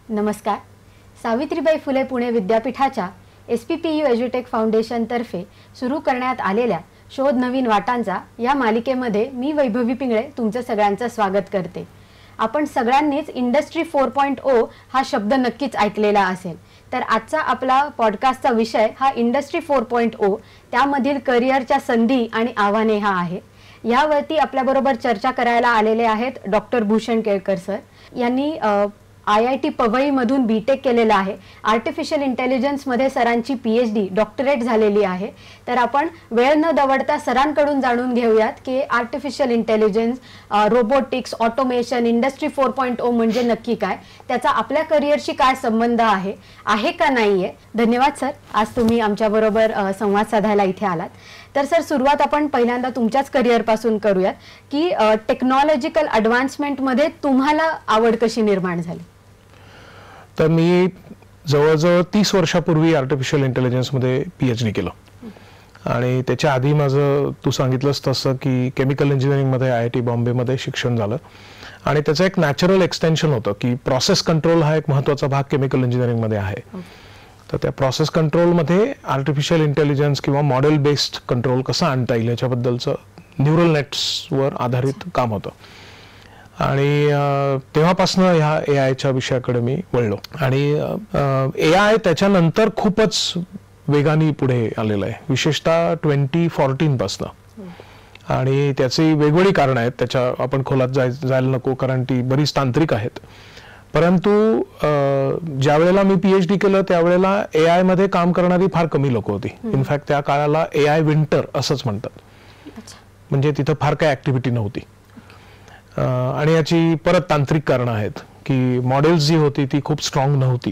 नमस्कार. सावित्रीबाई फुले पुणे विद्यापीठाच्या SPPU एज्युटेक foundation तर्फे सुरू करण्यात आलेल्या शोध नवीन वाटांचा या मालिकेमध्ये मी वैभवी पिंगळे तुमचं सगळ्यांचं स्वागत करते. आपण सगळ्यांनीच इंडस्ट्री 4.0 हा शब्द नक्कीच ऐकलेला असेल. तर आजचा आपला पॉडकास्टचा विषय हा इंडस्ट्री 4.0 त्यामधील करिअरच्या संधी आणि आव्हाने हा आहे. यावरती आपल्याबरोबर चर्चा करायला आलेले आहेत डॉक्टर भूषण केळकर सर. यांनी IIT पवई मधून BTech केलेला आहे. आर्टिफिशियल इंटेलिजन्स मध्ये सरांची PhD डॉक्टरेट झालेली आहे. तर आपण वेळ न दवडता सरांकडून जाणून घेऊयात की artificial intelligence, robotics, automation, industry 4.0 म्हणजे नक्की काय, त्याचा आपल्या करिअरशी काय संबंध आहे का नाहीये. धन्यवाद सर, आज तुम्ही आमच्याबरोबर संवाद साधायला इथे आलात. तर सर, सुरुवात आपण पहिल्यांदा तुमच्याच करिअर पासून करूयात की टेक्नॉलॉजिकल ॲडव्हान्समेंट मध्ये तुम्हाला आवड कशी निर्माण झाली. तर मी जवळजवळ 30 वर्षापूर्वी आर्टिफिशियल इंटेलिजन्स मध्ये PhD केलं आणि त्याच्या आधी माझं तू सांगितलंस तसं की केमिकल इंजिनिअरिंग मध्ये IIT बॉम्बे मध्ये शिक्षण झालं आणि त्याचं एक नॅचरल एक्सटेन्शन होतं की प्रोसेस कंट्रोल हा एक महत्त्वाचा भाग केमिकल इंजिनिअरिंग मध्ये आहे. तर त्या प्रोसेस कंट्रोलमध्ये आर्टिफिशियल इंटेलिजन्स किंवा मॉडेल बेस्ड कंट्रोल कसं आणता येईल याच्याबद्दलचं न्यूरल नेट्सवर आधारित काम होतं आणि तेव्हापासून ह्या AIच्या विषयाकडे मी वळलो. आणि AI त्याच्यानंतर खूपच वेगाने पुढे आलेलं आहे, विशेषतः 2014 पासून. आणि त्याची वेगवेगळी कारणं आहेत, त्याच्या आपण खोलात जायला नको कारण ती बरीच तांत्रिक आहेत. परंतु ज्या वेळेला मी PhD केलं त्यावेळेला AI मध्ये काम करणारी फार कमी लोक होती. इनफॅक्ट त्या काळाला AI विंटर असंच म्हणतात, म्हणजे तिथं फार काही ऍक्टिव्हिटी नव्हती. आणि याची परत तांत्रिक कारणं आहेत की मॉडेल्स जी होती ती खूप स्ट्रॉंग नव्हती.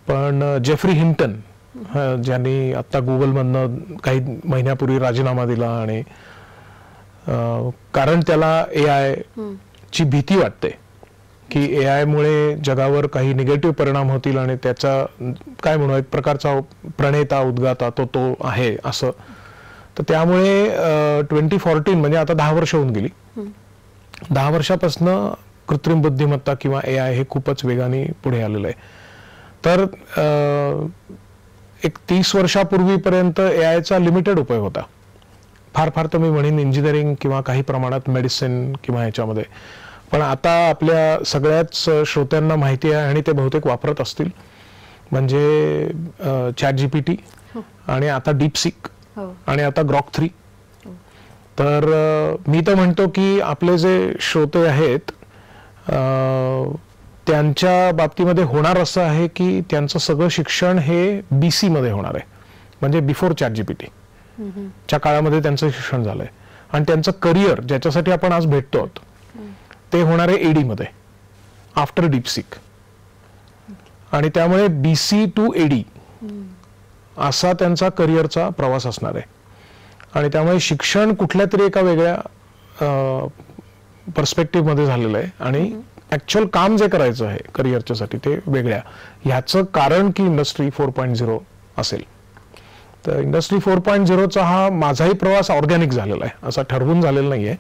पण जेफ्री हिंटन ज्यांनी आता गुगलमधनं काही महिन्यापूर्वी राजीनामा दिला आणि कारण त्याला AI ची भीती वाटते की AI मुळे जगावर काही निगेटिव्ह परिणाम होतील आणि त्याचा काय म्हणू एक प्रकारचा प्रणेता उद्गाता तो आहे असं. तर त्यामुळे 2014 म्हणजे आता 10 वर्ष होऊन गेली. 10 वर्षापासून कृत्रिम बुद्धिमत्ता किंवा AI हे खूपच वेगाने पुढे आलेलं आहे. तर एक 30 वर्षापूर्वीपर्यंत AIचा लिमिटेड उपयोग होता. फार तर मी म्हणेन इंजिनिअरिंग किंवा काही प्रमाणात मेडिसिन किंवा ह्याच्यामध्ये. पण आता आपल्या सगळ्याच श्रोत्यांना माहिती आहे आणि ते बहुतेक वापरत असतील, म्हणजे ChatGPT आणि आता DeepSeek आणि आता Grok 3. तर मी तर म्हणतो की आपले जे श्रोते आहेत त्यांच्या बाबतीमध्ये होणार असं आहे की त्यांचं सगळं शिक्षण हे BC मध्ये होणार आहे, म्हणजे बिफोर ChatGPT च्या काळामध्ये त्यांचं शिक्षण झालंय. आणि त्यांचं करिअर ज्याच्यासाठी आपण आज भेटतो ते होणार आहे AD मध्ये आफ्टर DeepSeek. आणि त्यामुळे BC to AD असा त्यांचा करिअरचा प्रवास असणार आहे. आणि त्यामुळे शिक्षण कुठल्या तरी एका वेगळ्या पर्स्पेक्टिव्ह मध्ये झालेलं आहे आणि ऍक्च्युअल काम जे करायचं आहे करिअरच्या साठी ते वेगळ्या. ह्याचं कारण की इंडस्ट्री 4.0 असेल. तर इंडस्ट्री 4.0चा हा माझाही प्रवास ऑर्गॅनिक झालेला आहे, असा ठरवून झालेला नाहीये,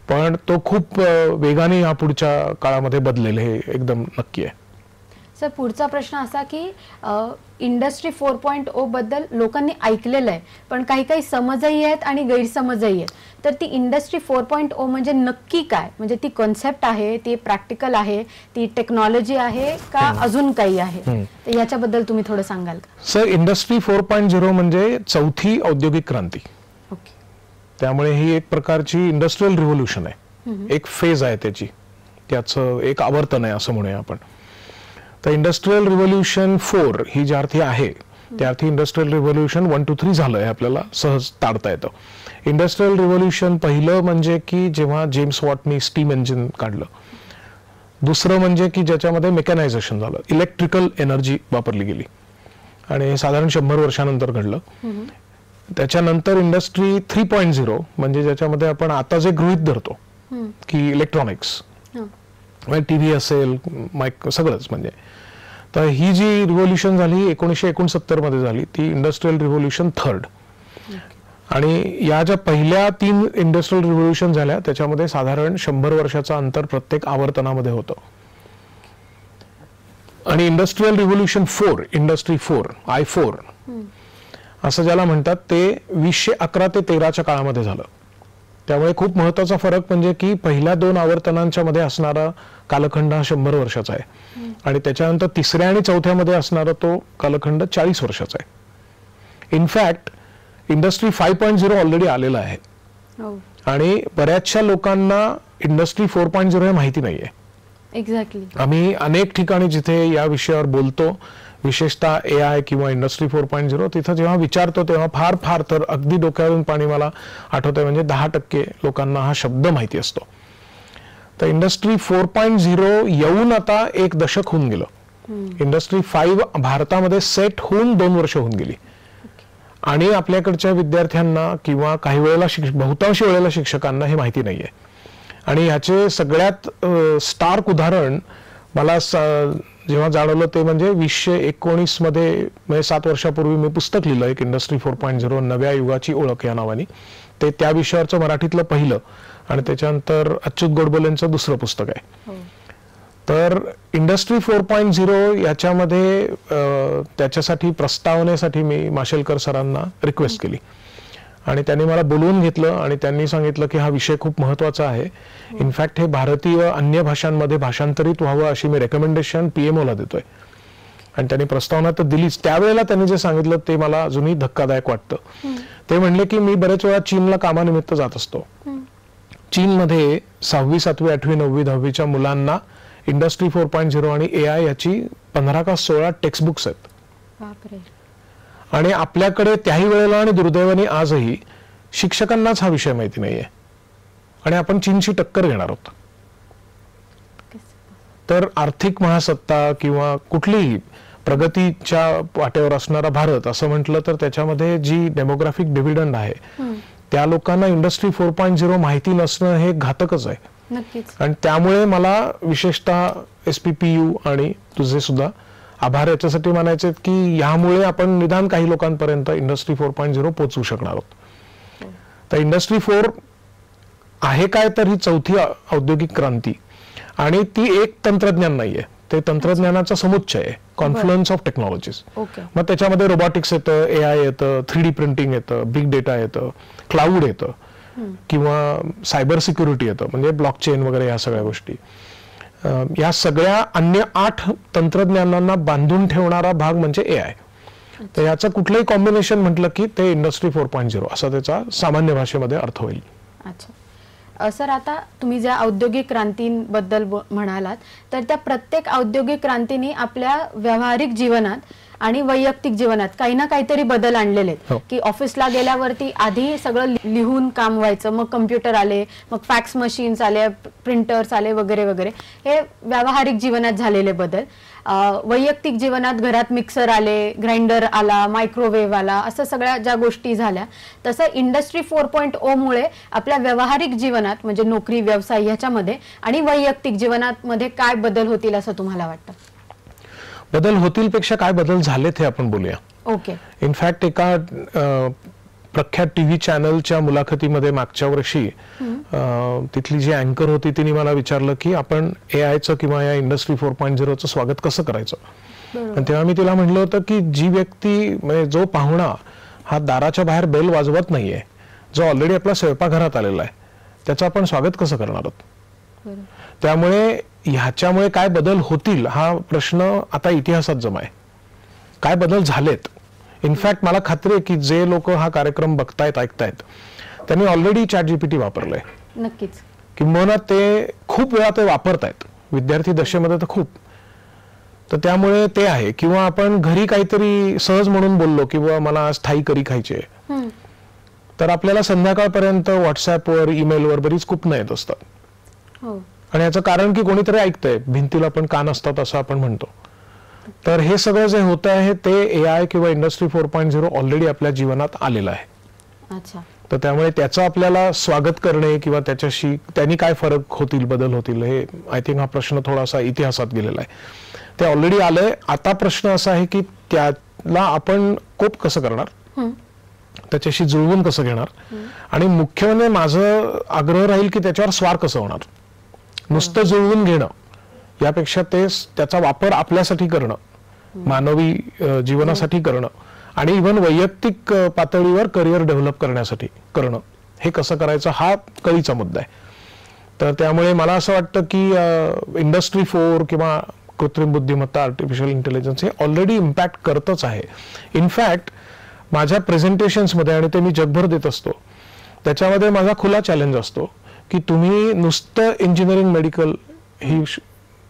पण तो खूप वेगाने या पुढच्या काळामध्ये बदलेल हे एकदम नक्की आहे. सर, पुढचा प्रश्न असा की इंडस्ट्री 4.0 बद्दल लोकांनी ऐकलेलं आहे, पण काही समजही आहेत आणि गैरसमजही आहेत. तर ती इंडस्ट्री 4.0 म्हणजे नक्की काय, म्हणजे ती कॉन्सेप्ट आहे, ती प्रॅक्टिकल आहे, ती टेक्नॉलॉजी आहे का अजून काही आहे, तर याच्याबद्दल तुम्ही थोडं सांगाल का? सर, इंडस्ट्री 4.0 म्हणजे चौथी औद्योगिक क्रांती. त्यामुळे ही एक प्रकारची इंडस्ट्रियल रिव्होल्यूशन आहे, एक फेज आहे त्याची, त्याचं एक आवर्तन आहे असं म्हणूया आपण. तर इंडस्ट्रियल रिव्होल्यूशन 4 ही ज्या अर्थी आहे त्या अर्थी इंडस्ट्रियल रिव्होल्यूशन 1 to 3 झालंय आपल्याला सहज ताडता येतं. इंडस्ट्रियल रिव्होल्यूशन पहिलं म्हणजे की जेव्हा जेम्स वॉटनी स्टीम इंजिन काढलं. दुसरं म्हणजे की ज्याच्यामध्ये मेकॅनायझेशन झालं, इलेक्ट्रिकल एनर्जी वापरली गेली आणि हे साधारण 100 वर्षानंतर घडलं. त्याच्यानंतर इंडस्ट्री 3.0 म्हणजे ज्याच्यामध्ये आपण आता जे गृहीत धरतो की इलेक्ट्रॉनिक्स, टीव्ही असेल, माईक, सगळंच म्हणजे. तर ही जी रिव्होल्युशन झाली 1969 मध्ये झाली, ती इंडस्ट्रियल रिव्होल्युशन थर्ड. आणि या ज्या पहिल्या 3 इंडस्ट्रियल रिव्होल्युशन झाल्या त्याच्यामध्ये साधारण 100 वर्षाचं अंतर प्रत्येक आवर्तनामध्ये होतं. आणि इंडस्ट्रियल रिव्होल्युशन 4, इंडस्ट्री 4, I4 असं ज्याला म्हणतात, ते 2011 ते 13च्या काळामध्ये झालं. त्यामुळे खूप महत्वाचा फरक म्हणजे की पहिल्या 2 आवर्तनांच्या मध्ये असणारा कालखंड हा 100 वर्षाचा आहे आणि त्याच्यानंतर 3ऱ्या आणि 4थ्यामध्ये असणारा तो कालखंड 40 वर्षाचा आहे. इनफॅक्ट इंडस्ट्री 5.0 ऑलरेडी आलेला आहे आणि बऱ्याचशा लोकांना इंडस्ट्री 4.0 हे माहिती नाहीये. एक्झॅक्टली. आम्ही अनेक ठिकाणी जिथे या विषयावर बोलतो, विशेषतः AI किंवा इंडस्ट्री 4.0, तिथं जेव्हा विचारतो तेव्हा फार फार तर अगदी डोक्यावरून पाणी मला आठवतंय, म्हणजे 10% लोकांना हा शब्द माहिती असतो. तर इंडस्ट्री 4.0 येऊन आता 1 दशक होऊन गेलं. इंडस्ट्री 5 भारतामध्ये सेट होऊन 2 वर्ष होऊन गेली आणि आपल्याकडच्या विद्यार्थ्यांना किंवा काही वेळेला बहुतांश वेळेला शिक्षकांना हे माहिती नाहीये. आणि ह्याचे सगळ्यात स्टार्क उदाहरण मला जेव्हा जाणवलं ते म्हणजे 2019 मध्ये, म्हणजे 7 वर्षापूर्वी मी पुस्तक लिहिलं एक, इंडस्ट्री 4.0 नव्या युगाची ओळख या नावाने. ते त्या विषयावरचं मराठीतलं पहिलं आणि त्याच्यानंतर अच्युत गोडबोलेंचं दुसरं पुस्तक आहे. तर इंडस्ट्री 4.0 याच्यामध्ये त्याच्यासाठी प्रस्तावनेसाठी मी माशेलकर सरांना रिक्वेस्ट केली आणि त्यांनी मला बोलवून घेतलं आणि त्यांनी सांगितलं की हा विषय खूप महत्वाचा आहे. इनफॅक्ट हे भारतीय अन्य भाषांमध्ये भाषांतरित व्हावं अशी मी रेकमेंडेशन PMO ला देतोय. आणि त्यांनी प्रस्तावना तर दिलीच. त्यावेळेला त्यांनी जे सांगितलं ते मला अजूनही धक्कादायक वाटतं. ते म्हणले की मी बरेच वेळा चीनला कामानिमित्त जात असतो. चीनमध्ये 6वी, 7वी, 8वी, 9वी, 10वीच्या मुलांना इंडस्ट्री 4.0 आणि AI याची 15 का 16 टेक्स्ट बुक्स आहेत. बापरे. आणि आपल्याकडे त्याही वेळेला आणि दुर्दैवाने आजही शिक्षकांनाच हा विषय माहिती नाहीये आणि आपण चीनची टक्कर घेणार आहोत. तर आर्थिक महासत्ता किंवा कुठलीही प्रगतीच्या वाटेवर असणारा भारत असं म्हटलं तर त्याच्यामध्ये जी डेमोग्राफिक डिव्हिडंड आहे त्या लोकांना इंडस्ट्री 4.0 माहिती नसणं हे घातकच आहे. नक्कीच. आणि त्यामुळे मला विशेषतः SPPU आणि तुझे सुद्धा आभार याच्यासाठी मानायचे की यामुळे आपण निदान काही लोकांपर्यंत इंडस्ट्री 4.0 पोहोचवू शकणार आहोत. तर इंडस्ट्री 4 आहे काय तर ही 4थी औद्योगिक क्रांती आणि ती एक तंत्रज्ञान नाहीये, ते तंत्रज्ञानाचा समुच्चय आहे, कॉन्फ्लुएन्स ऑफ टेक्नॉलॉजीज. मग त्याच्यामध्ये रोबोटिक्स येतं, AI येतं, 3D प्रिंटिंग येतं, बिग डेटा येतं, क्लाउड येतं किंवा सायबर सिक्युरिटी येतं, म्हणजे ब्लॉकचेन वगैरे या सगळ्या गोष्टी. या सगळ्या अन्य 8 तंत्रज्ञानांना बांधून ठेवणारा भाग म्हणजे AI. तर याचं कुठलंही कॉम्बिनेशन म्हटलं की ते इंडस्ट्री 4.0 असा त्याचा सामान्य भाषेमध्ये अर्थ होईल. अच्छा सर, आता तुम्ही ज्या औद्योगिक क्रांतींबद्दल म्हणालात तर त्या प्रत्येक औद्योगिक क्रांतीने आपल्या व्यावहारिक जीवनात आणि वैयक्तिक जीवनात काही ना काहीतरी बदल आणलेले आहेत. की ऑफिसला गेल्यावरती आधी सगळं लिहून काम व्हायचं, मग कम्प्युटर आले, मग फॅक्स मशीन्स आले, प्रिंटर्स आले वगैरे वगैरे. हे व्यावहारिक जीवनात झालेले बदल. वैयक्तिक जीवनात घरात मिक्सर आले, ग्राइंडर आला, मायक्रोवेव्ह आला, असं सगळ्या ज्या गोष्टी झाल्या. तसं इंडस्ट्री 4.0 मुळे आपल्या व्यावहारिक जीवनात म्हणजे नोकरी, व्यवसाय ह्याच्यामध्ये आणि वैयक्तिक जीवनात मध्ये काय बदल होतील असं तुम्हाला वाटतं? बदल होतील पेक्षा काय बदल झालेत हे आपण बोलूया. ओके. इनफॅक्ट एका प्रख्यात टीव्ही चॅनलच्या मुलाखतीमध्ये मागच्या वर्षी तिथली जी अँकर होती तिने मला विचारलं की आपण AIचं किंवा या इंडस्ट्री 4.0चं स्वागत कसं करायचं. आणि तेव्हा मी तिला म्हटलं होतं की जी व्यक्ती म्हणजे जो पाहुणा हा दाराच्या बाहेर बेल वाजवत नाहीये, जो ऑलरेडी आपल्या स्वयंपाकघरात आलेला आहे, त्याचं आपण स्वागत कसं करणार आहोत. त्यामुळे ह्याच्यामुळे काय बदल होतील हा प्रश्न आता इतिहासात जमा आहे. काय बदल झालेत. इनफॅक्ट मला खात्री आहे की जे लोक हा कार्यक्रम बघतायत, ऐकतायत, त्यांनी ऑलरेडी ChatGPT वापरलंय. नक्कीच. किंबहुना ते खूप वेळा ते वापरतायत, विद्यार्थी दशेमध्ये तर खूप. तर त्यामुळे ते आहे. किंवा आपण घरी काहीतरी सहज म्हणून बोललो किंवा मला आज थाई करी खायची आहे, तर आपल्याला संध्याकाळपर्यंत व्हॉट्सअपवर, ईमेलवर बरीच कुपनं येत असतात. आणि याचं कारण की कोणीतरी ऐकतंय, भिंतीला पण कान असतात असं आपण म्हणतो. तर हे सगळं जे होत आहे ते AI किंवा इंडस्ट्री 4.0 ऑलरेडी आपल्या जीवनात आलेलं आहे. अच्छा. तर त्यामुळे त्याचं आपल्याला स्वागत करणे किंवा त्याच्याशी त्यांनी काय फरक होतील, बदल होतील, हे आय थिंक हा प्रश्न थोडासा इतिहासात गेलेला आहे. ते ऑलरेडी आलंय. आता प्रश्न असा आहे की त्याला आपण कोप कसं करणार, त्याच्याशी जुळवून कसं घेणार, आणि मुख्य म्हणजे माझं आग्रह राहील की त्याच्यावर स्वार कसं होणार. नुसतं जुळवून घेणं यापेक्षा त्याचा वापर आपल्यासाठी करणं, मानवी जीवनासाठी करणं, आणि इव्हन वैयक्तिक पातळीवर करिअर डेव्हलप करण्यासाठी करणं, हे कसं करायचं हा कळीचा मुद्दा आहे. तर त्यामुळे मला असं वाटतं की इंडस्ट्री 4 किंवा कृत्रिम बुद्धिमत्ता, आर्टिफिशियल इंटेलिजन्स हे ऑलरेडी इम्पॅक्ट करतच आहे. इनफॅक्ट माझ्या प्रेझेंटेशन्समध्ये, आणि ते मी जगभर देत असतो, त्याच्यामध्ये माझा खुला चॅलेंज असतो की तुम्ही नुसतं इंजिनिअरिंग, मेडिकल ही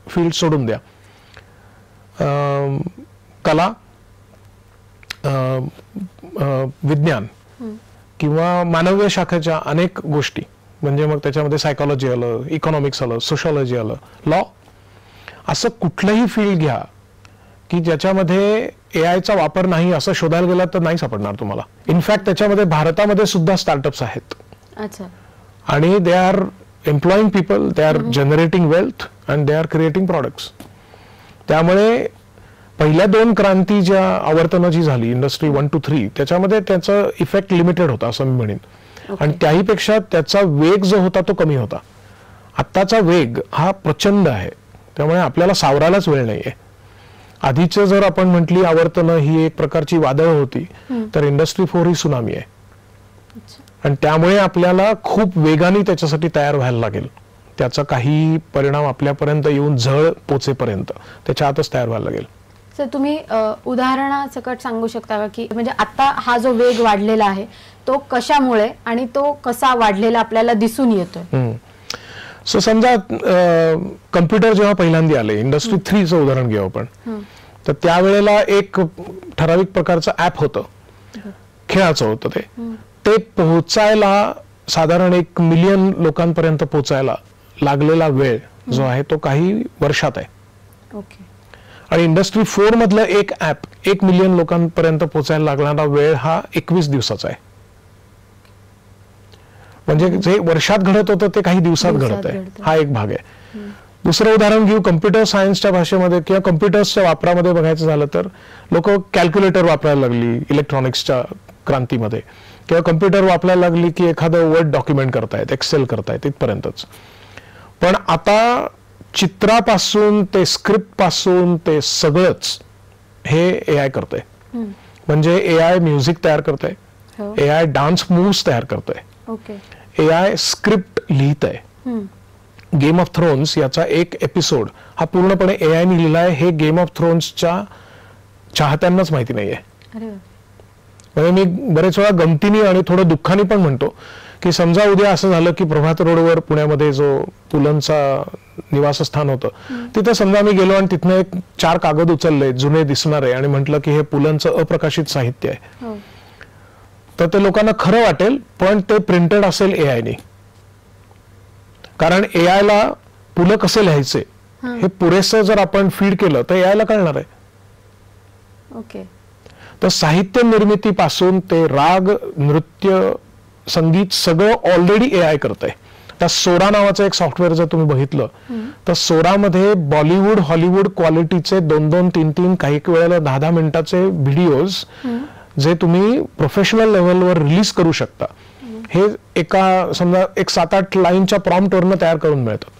फील्ड सोडून द्या, कला, विज्ञान किंवा मानवीय शाखेच्या अनेक गोष्टी, म्हणजे मग त्याच्यामध्ये सायकोलॉजी आलं, इकॉनॉमिक्स आलं, सोशॉलॉजी आलं, लॉ, असं कुठलंही फील्ड घ्या की ज्याच्यामध्ये एआयचा वापर नाही असं शोधायला गेला तर नाही सापडणार तुम्हाला. इनफॅक्ट त्याच्यामध्ये भारतामध्ये सुद्धा स्टार्टअप्स आहेत. अच्छा. आणि they are एम्प्लॉईंग people, they are generating wealth and they are creating products. त्यामुळे पहिल्या 2 क्रांती ज्या आवर्तनं जी झाली, इंडस्ट्री 1 to 3, त्याच्यामध्ये त्याचा इफेक्ट लिमिटेड होता असं मी म्हणेन. आणि त्याहीपेक्षा त्याचा वेग जो होता तो कमी होता. आत्ताचा वेग हा प्रचंड आहे. त्यामुळे आपल्याला सावरायलाच वेळ नाहीये. आधीचं जर आपण म्हटली आवर्तनं ही एक प्रकारची वादळ होती, तर इंडस्ट्री 4 ही सुनामी आहे. आणि त्यामुळे आपल्याला खूप वेगाने त्याच्यासाठी तयार व्हायला लागेल. त्याचा काही परिणाम आपल्यापर्यंत येऊन झळ पोचेपर्यंत त्याच्या आतच तयार व्हायला लागेल. सर, तुम्ही उदाहरणासकट सांगू शकता का की म्हणजे आता हा जो वेग वाढलेला आहे तो कशामुळे आणि तो कसा वाढलेला आपल्याला दिसून येतोय? सो समजा कम्प्युटर जेव्हा पहिल्यांदा आले, इंडस्ट्री 3चं उदाहरण घेऊ आपण, तर त्यावेळेला एक ठराविक प्रकारचं ऍप होतं, खेळाचं होतं. ते पोहोचायला साधारण 1 मिलियन लोकांपर्यंत पोहोचायला लागलेला वेळ जो आहे तो काही वर्षात आहे. ओके. आणि इंडस्ट्री 4 मधलं एक ऍप 1 मिलियन लोकांपर्यंत पोहोचायला लागणारा वेळ हा 21 दिवसाचा आहे. म्हणजे जे वर्षात घडत होतं ते काही दिवसात घडत आहे. हा एक भाग आहे. दुसरं उदाहरण घेऊ, कम्प्युटर सायन्सच्या भाषेमध्ये किंवा कम्प्युटर्सच्या वापरामध्ये बघायचं झालं तर लोक कॅल्क्युलेटर वापरायला लागली इलेक्ट्रॉनिक्सच्या क्रांतीमध्ये, किंवा कम्प्युटर वापरायला लागली की एखादं वर्ड डॉक्युमेंट करतायत, एक्सेल करतायत, इथपर्यंतच. पण आता चित्रापासून ते स्क्रिप्ट पासून ते सगळंच हे एआय करतंय. म्हणजे एआय म्युझिक तयार करतंय, एआय डान्स मूव्स तयार करतंय, एआय स्क्रिप्ट लिहित आहे. गेम ऑफ थ्रोन्स याचा एक एपिसोड हा पूर्णपणे एआय ने लिहिलाय, हे गेम ऑफ थ्रोन्सच्या चाहत्यांनाच माहिती नाहीये. म्हणजे मी बरेच वेळा गमतीने आणि थोडं दुःखाने पण म्हणतो की समजा उद्या असं झालं की प्रभात रोडवर पुण्यामध्ये जो पुलंचा निवासस्थान होतं, तिथे समजा मी गेलो आणि तिथनं 4 कागद उचलले जुने दिसणारे आणि म्हटलं की हे पुलंचं अप्रकाशित साहित्य आहे, तर ते लोकांना खरं वाटेल, पण ते प्रिंटेड असेल एआय ने. कारण एआय ला पुलं कसे लिहायचे हे पुरेसं जर आपण फीड केलं तर एआय ला कळणार आहे. ओके. तर साहित्य निर्मितीपासून ते राग, नृत्य, संगीत सगळं ऑलरेडी एआय करतंय. त्या सोरा नावाचं एक सॉफ्टवेअर जर तुम्ही बघितलं तर सोरामध्ये बॉलिवूड, हॉलिवूड क्वालिटीचे 2-2, 3-3, काही वेळेला 10-10 मिनिटाचे व्हिडिओज जे तुम्ही प्रोफेशनल लेव्हलवर रिलीज करू शकता, हे एका समजा 7-8 लाईनच्या प्रॉम्प्टवरनं तयार करून मिळतात.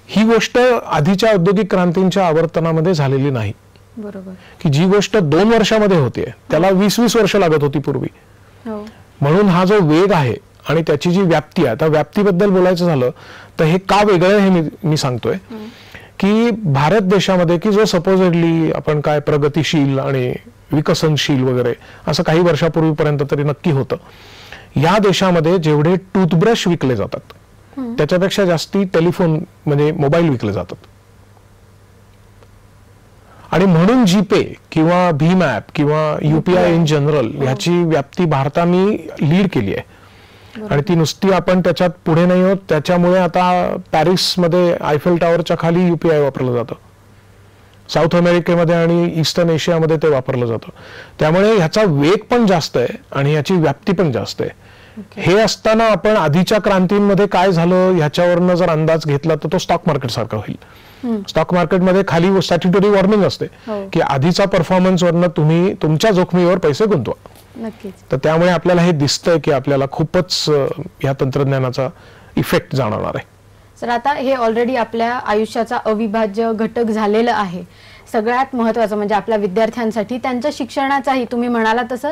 ही गोष्ट आधीच्या औद्योगिक क्रांतींच्या आवर्तनामध्ये झालेली नाही. बरोबर. की जी गोष्ट 2 वर्षामध्ये होते त्याला 20-20 वर्ष लागत होती पूर्वी. म्हणून हा जो वेग आहे आणि त्याची जी व्याप्ती आहे, त्या व्याप्तीबद्दल बोलायचं झालं तर हे का वेगळं हे मी सांगतोय की भारत देशामध्ये की जो सपोजेडली आपण काय प्रगतिशील आणि विकसनशील वगैरे असं काही वर्षापूर्वीपर्यंत तरी नक्की होतं, या देशामध्ये जेवढे टूथब्रश विकले जातात त्याच्यापेक्षा जास्ती टेलिफोन म्हणजे मोबाईल विकले जातात. आणि म्हणून जीपे किंवा भीम ऍप किंवा युपीआय इन जनरल ह्याची व्याप्ती भारताने लीड केली आहे. आणि ती नुसती आपण त्याच्यात पुढे नाही होत, त्याच्यामुळे आता पॅरिसमध्ये आयफेल टॉवरच्या खाली युपीआय वापरलं जातं. साऊथ अमेरिकेमध्ये आणि ईस्टर्न एशियामध्ये ते वापरलं जातं. त्यामुळे ह्याचा वेग पण जास्त आहे आणि याची व्याप्ती पण जास्त आहे. हे असताना आपण आधीच्या क्रांतींमध्ये काय झालं ह्याच्यावरनं जर अंदाज घेतला तर तो स्टॉक मार्केट सारखा होईल. स्टॉक मार्केटमध्ये खाली स्टॅट्युटरी वॉर्निंग असते की आधीचा परफॉर्मन्स वरनं तुम्ही तुमच्या जोखमीवर पैसे गुंतवा. नक्कीच. तर त्यामुळे आपल्याला हे दिसतंय की आपल्याला खूपच या तंत्रज्ञानाचा इफेक्ट जाणवणार आहे. सर, आता हे ऑलरेडी आपल्या आयुष्याचा अविभाज्य घटक झालेलं आहे. सगळ्यात महत्त्वाचं म्हणजे आपल्या विद्यार्थ्यांसाठी त्यांच्या शिक्षणाचाही तुम्ही म्हणाला तसं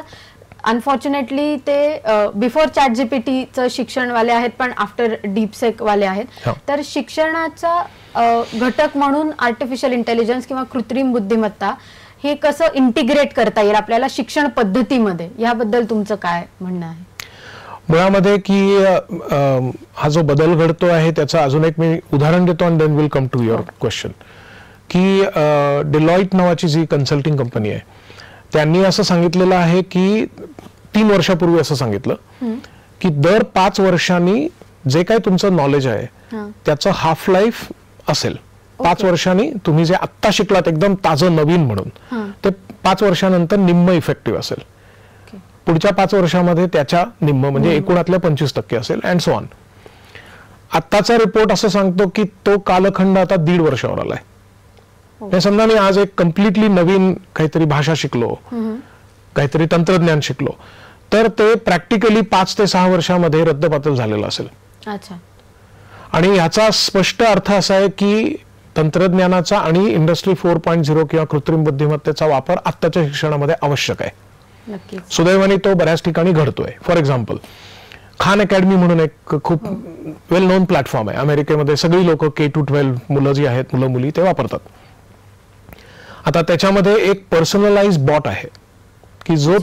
अनफॉर्च्युनेटली ते बिफोर चॅट जीपीटीचं शिक्षणवाले आहेत पण आफ्टर डीपसेक वाले आहेत. तर शिक्षणाचा घटक म्हणून आर्टिफिशियल इंटेलिजन्स किंवा कृत्रिम बुद्धिमत्ता हे कसं इंटिग्रेट करता येईल आपल्याला शिक्षण पद्धतीमध्ये, याबद्दल तुमचं काय म्हणणं आहे? मुळामध्ये की हा जो बदल घडतो आहे त्याचं अजून एक मी उदाहरण देतो आणि then will come to your question. की डिलॉइट नावाची जी कन्सल्टिंग कंपनी आहे त्यांनी असं सांगितलेलं आहे की 3 वर्षापूर्वी असं सांगितलं की दर 5 वर्षांनी जे काही तुमचं नॉलेज आहे त्याचं हाफ लाईफ असेल. 5 वर्षांनी तुम्ही जे आत्ता शिकलात एकदम ताजं नवीन म्हणून ते 5 वर्षानंतर निम्म इफेक्टिव्ह असेल. पुढच्या 5 वर्षामध्ये त्याच्या निम्म म्हणजे एकूणातल्या 25% असेल अँड सो ऑन. आत्ताचा रिपोर्ट असं सांगतो की तो कालखंड आता 1.5 वर्षावर आलाय. समजा मी आज एक कम्प्लिटली नवीन काहीतरी भाषा शिकलो, काहीतरी तंत्रज्ञान शिकलो, तर ते प्रॅक्टिकली 5 ते 6 वर्षामध्ये रद्दबातल झालेलं असेल. अच्छा. आणि याचा स्पष्ट अर्थ असा आहे की तंत्रज्ञानाचा आणि इंडस्ट्री 4.0 किंवा कृत्रिम बुद्धिमत्तेचा वापर आत्ताच्या शिक्षणामध्ये आवश्यक आहे. सुदैवाने तो बऱ्याच ठिकाणी घडतोय. फॉर एक्झाम्पल खान अकॅडमी म्हणून एक खूप वेल नोन प्लॅटफॉर्म आहे. अमेरिकेमध्ये सगळी लोक K-12 मुलं जी आहेत, मुलं मुली ते वापरतात. आता त्याच्यामध्ये एक पर्सनलाइज बॉट आहे की जो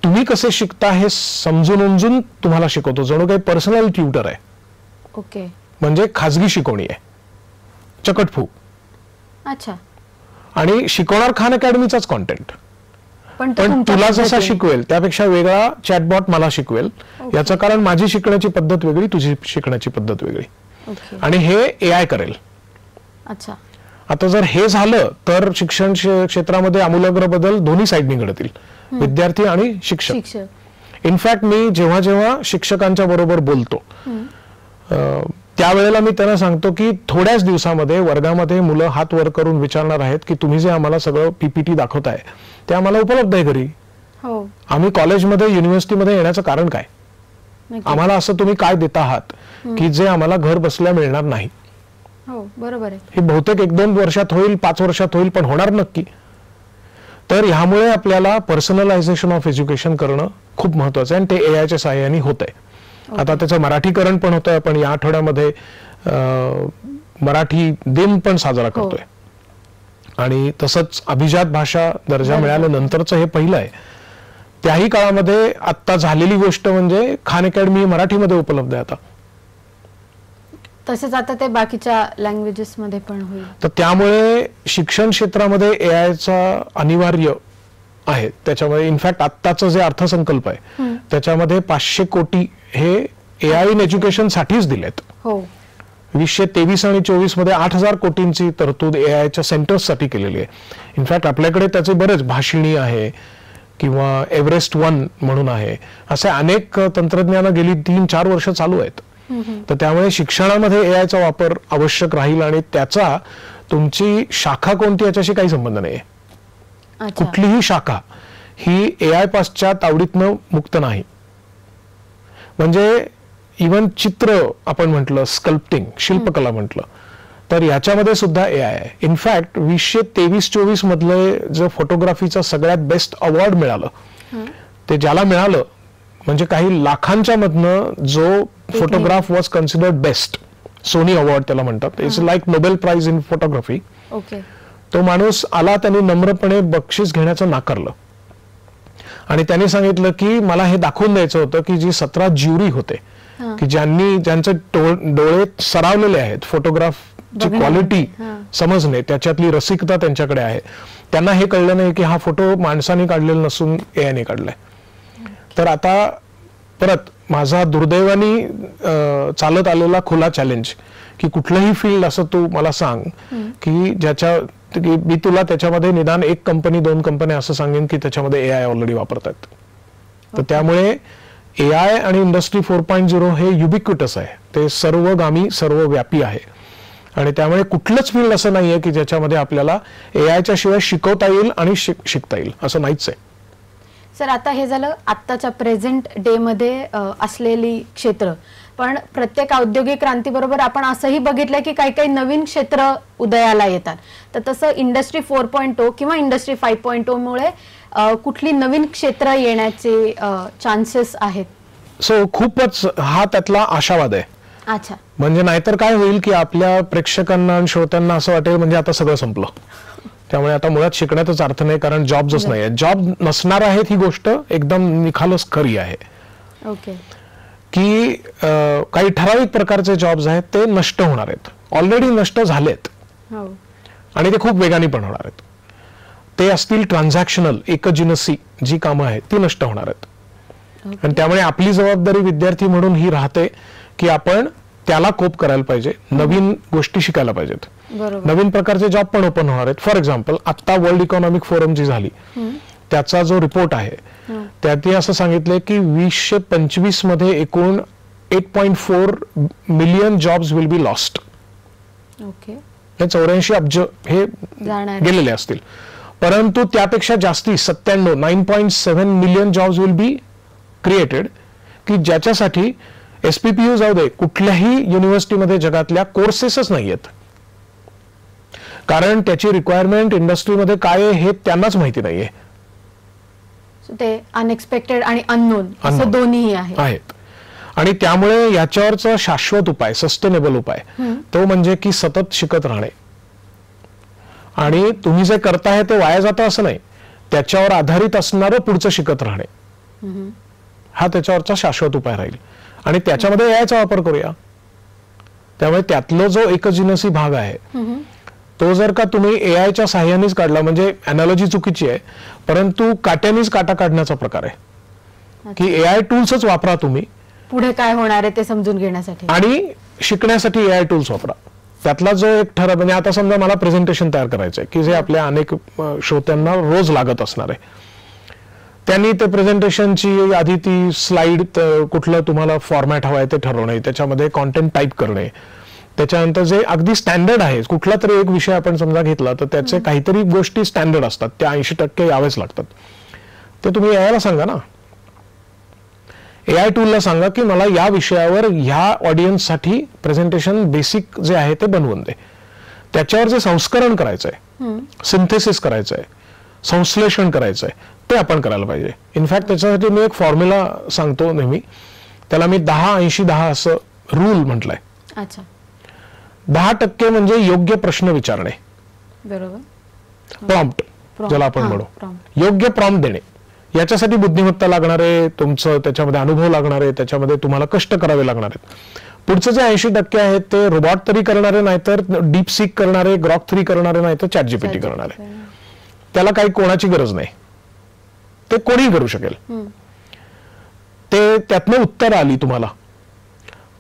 तुम्ही कसे शिकता हे समजून उमजून तुम्हाला शिकवतो. जणू काही पर्सनल ट्युटर आहे. ओके. म्हणजे खाजगी शिकवणी आहे, चकटफू. अच्छा. आणि शिकवणार खान अकॅडमीचाच कॉन्टेंट, पण तुला जसा शिकवेल त्यापेक्षा वेगळा चॅटबॉट मला शिकवेल. याचं कारण माझी शिकण्याची पद्धत वेगळी, तुझी शिकण्याची पद्धत वेगळी. आणि हे AI करेल. अच्छा. आता जर हे झालं तर शिक्षण क्षेत्रामध्ये आमूलाग्र बदल दोन्ही साईडनी घडतील, विद्यार्थी आणि शिक्षक. इनफॅक्ट मी जेव्हा जेव्हा शिक्षकांच्या बरोबर बोलतो त्यावेळेला मी त्यांना सांगतो की थोड्याच दिवसामध्ये वर्गामध्ये मुलं हात वर करून विचारणार आहेत की तुम्ही जे आम्हाला सगळं PPT दाखवताय ते आम्हाला उपलब्ध आहे घरी. आम्ही कॉलेजमध्ये युनिव्हर्सिटीमध्ये येण्याचं कारण काय? आम्हाला असं तुम्ही काय देता आहात की जे आम्हाला घर बसल्या मिळणार नाही? बरोबर आहे. हे बहुतेक 1-2 वर्षात होईल, 5 वर्षात होईल, पण होणार नक्की. तर ह्यामुळे आपल्याला पर्सनलायझेशन ऑफ एज्युकेशन करणं खूप महत्वाचं आहे आणि ते AI च्या सहाय्याने होत आहे. आता त्याचं मराठीकरण पण होत आहे. आपण या आठवड्यामध्ये मराठी दिन पण साजरा करतोय आणि तसंच अभिजात भाषा दर्जा मिळाल्यानंतरचं हे पहिलं आहे. त्याही काळामध्ये आता झालेली गोष्ट म्हणजे खान अकॅडमी मराठीमध्ये उपलब्ध आहे आता. तसेच आता ते बाकीच्या लँग्वेजेस मध्ये पण होईल. तर त्यामुळे शिक्षण क्षेत्रामध्ये AI चा अनिवार्य आहे. त्याच्यामध्ये इनफॅक्ट आत्ताचं जे अर्थसंकल्प आहे त्याच्यामध्ये 500 कोटी हे AI इन एज्युकेशन साठीच दिलेत. 2023 आणि 24 मध्ये 8,000 कोटींची तरतूद AI च्या सेंटर्स साठी केलेली आहे. इनफॅक्ट आपल्याकडे त्याचे बरेच भाषिणी आहे किंवा एव्हरेस्ट 1 म्हणून आहे. असे अनेक तंत्रज्ञान गेली 3-4 वर्ष चालू आहेत. तर त्यामुळे शिक्षणामध्ये AI चा वापर आवश्यक राहील आणि त्याचा तुमची शाखा कोणती याच्याशी काही संबंध नाही. कुठलीही शाखा ही AI पाश्चात आवडीतनं मुक्त नाही. म्हणजे इवन चित्र आपण म्हटलं, स्कल्प्टिंग, शिल्पकला म्हटलं तर याच्यामध्ये सुद्धा AI आहे. इनफॅक्ट 2023-24 मधले जो फोटोग्राफीचा सगळ्यात बेस्ट अवॉर्ड मिळालं ते ज्याला मिळालं म्हणजे काही लाखांच्या मधनं जो photograph was considered best, Sony award त्याला म्हणतात. It's like Nobel prize in photography. तो माणूस आला, त्यांनी नम्रपणे बक्षीस घेण्याचं नाकारलं आणि त्यांनी सांगितलं की मला हे दाखवून द्यायचं होतं की जी 17 ज्युरी होते की ज्यांचे डोळे सरावलेले आहेत, फोटोग्राफची क्वालिटी समजणे, त्याच्यातली रसिकता त्यांच्याकडे आहे, त्यांना हे कळलं नाही की हा फोटो माणसाने काढलेला नसून AI ने काढलाय. तर आता परत माझा दुर्दैवाने चालत आलेला खुला चॅलेंज की कुठलंही फील्ड असं तू मला सांग की ज्याच्या की मी तुला त्याच्यामध्ये निदान एक कंपनी 2 कंपन्या असं सांगेन की त्याच्यामध्ये AI ऑलरेडी वापरतात. तर त्यामुळे AI आणि इंडस्ट्री 4.0 हे युबिक्विटस आहे, ते सर्वगामी सर्वव्यापी आहे. आणि त्यामुळे कुठलंच फील्ड असं नाहीये की ज्याच्यामध्ये आपल्याला AIच्या शिवाय शिकवता येईल आणि शिकता येईल असं नाहीच आहे. सर, आता हे झालं आत्ताच्या प्रेझेंट डे मध्ये असलेली क्षेत्र, पण प्रत्येक औद्योगिक क्रांतीबरोबर आपण असंही बघितलंय की काही काही नवीन क्षेत्र उदयाला येतात. तर तसं इंडस्ट्री 4.0 किंवा इंडस्ट्री 5.0 मुळे कुठली नवीन क्षेत्र येण्याचे चान्सेस आहेत? सो खूपच हा त्यातला आशावाद आहे. अच्छा. म्हणजे नाहीतर काय होईल की आपल्या प्रेक्षकांना आणि श्रोत्यांना असं वाटेल म्हणजे आता सगळं संपलं, त्यामुळे आता मुळात शिकण्याचाच अर्थ नाही, कारण जॉब्सच नाही आहे. जॉब नसणार आहेत ही गोष्ट एकदम निखालस खरी आहे. ओके. की काही ठराविक प्रकारचे जॉब्स आहेत ते नष्ट होणार आहेत, ऑलरेडी नष्ट झालेत आणि ते खूप वेगाने पण होणार आहेत. ते असतील ट्रान्झॅक्शनल, एकजिनसी जी कामं आहेत ती नष्ट होणार आहेत. आणि त्यामुळे आपली जबाबदारी विद्यार्थी म्हणून ही राहते की आपण त्याला कोप करायला पाहिजे, नवीन गोष्टी शिकायला पाहिजेत, नवीन प्रकारचे जॉब पण ओपन होणार आहेत. फॉर एक्झाम्पल, आता वर्ल्ड इकॉनॉमिक फोरम जी झाली त्याचा जो रिपोर्ट आहे त्यात असं सांगितलंय की 2025 मध्ये एकूण 8.4 million jobs will be lost. Okay. 84 अब्ज हे गेलेले असतील, परंतु त्यापेक्षा जास्ती 9.7 million jobs will be created, की ज्याच्यासाठी SPPU जाऊ दे, कुठल्याही युनिव्हर्सिटीमध्ये जगातल्या कोर्सेसच नाहीयेत, कारण त्याची रिक्वायरमेंट इंडस्ट्रीमध्ये काय आहे हे त्यांनाच माहिती नाहीये. ते अनएक्सपेक्टेड आणि अननोन असं दोन्ही आहेत. आणि त्यामुळे याच्यावरचा शाश्वत उपाय, सस्टेनेबल उपाय तो म्हणजे की सतत शिकत राहणे. आणि तुम्ही जे करताय ते वाया जातं असं नाही, त्याच्यावर आधारित असणारं पुढचं शिकत राहणे हा त्याच्यावरचा शाश्वत उपाय राहील. आणि त्याच्यामध्ये AIचा वापर करूया. त्यामुळे त्यातला जो एकजिनसी भाग आहे तो जर का तुम्ही AIच्या साह्यानेच काढला, म्हणजे अनालॉजी चुकीची आहे, परंतु काट्यानेच काटा काढण्याचा प्रकार आहे की AI टूल्सच वापरा तुम्ही पुढे काय होणार आहे ते समजून घेण्यासाठी, आणि शिकण्यासाठी AI टूल्स वापरा. त्यातला जो एक ठराव, म्हणजे आता समजा मला प्रेझेंटेशन तयार करायचंय की जे आपल्या अनेक श्रोत्यांना रोज लागत असणार आहे, त्यांनी ते प्रेझेंटेशनची आधी ती स्लाइड कुठलं तुम्हाला फॉर्मॅट हवाय ते ठरवणे, त्याच्यामध्ये कॉन्टेंट टाईप करणे, त्याच्यानंतर जे अगदी स्टँडर्ड आहे, कुठला तरी एक विषय आपण समजा घेतला तर त्याचे काहीतरी गोष्टी स्टँडर्ड असतात, त्या 80% यावेच लागतात. ते तुम्ही AIला सांगा ना, AI टूलला सांगा की मला या विषयावर ह्या ऑडियन्ससाठी प्रेझेंटेशन बेसिक जे आहे ते बनवून दे. त्याच्यावर जे संस्करण करायचंय, सिंथेसिस करायचंय, संश्लेषण करायचंय ते आपण करायला पाहिजे. इनफॅक्ट त्याच्यासाठी मी एक फॉर्म्युला सांगतो नेहमी, त्याला मी 10-80-10 असं रूल म्हटलंय. अच्छा. 10% म्हणजे योग्य प्रश्न विचारणे, बरोबर, प्रॉम्प्ट ज्याला आपण म्हणू, योग्य प्रॉम्प्ट देणे. याच्यासाठी बुद्धिमत्ता लागणार आहे, तुमचं त्याच्यामध्ये अनुभव लागणार आहे, त्याच्यामध्ये तुम्हाला कष्ट करावे लागणार आहेत. पुढचं जे 80% आहेत ते रोबॉट तरी करणारे, नाहीतर डीप सीक करणारे, ग्रॉक 3 करणारे, नाहीतर ChatGPT करणारे. त्याला काही कोणाची गरज नाही, ते कोणीही करू शकेल. ते त्यातनं उत्तर आली तुम्हाला,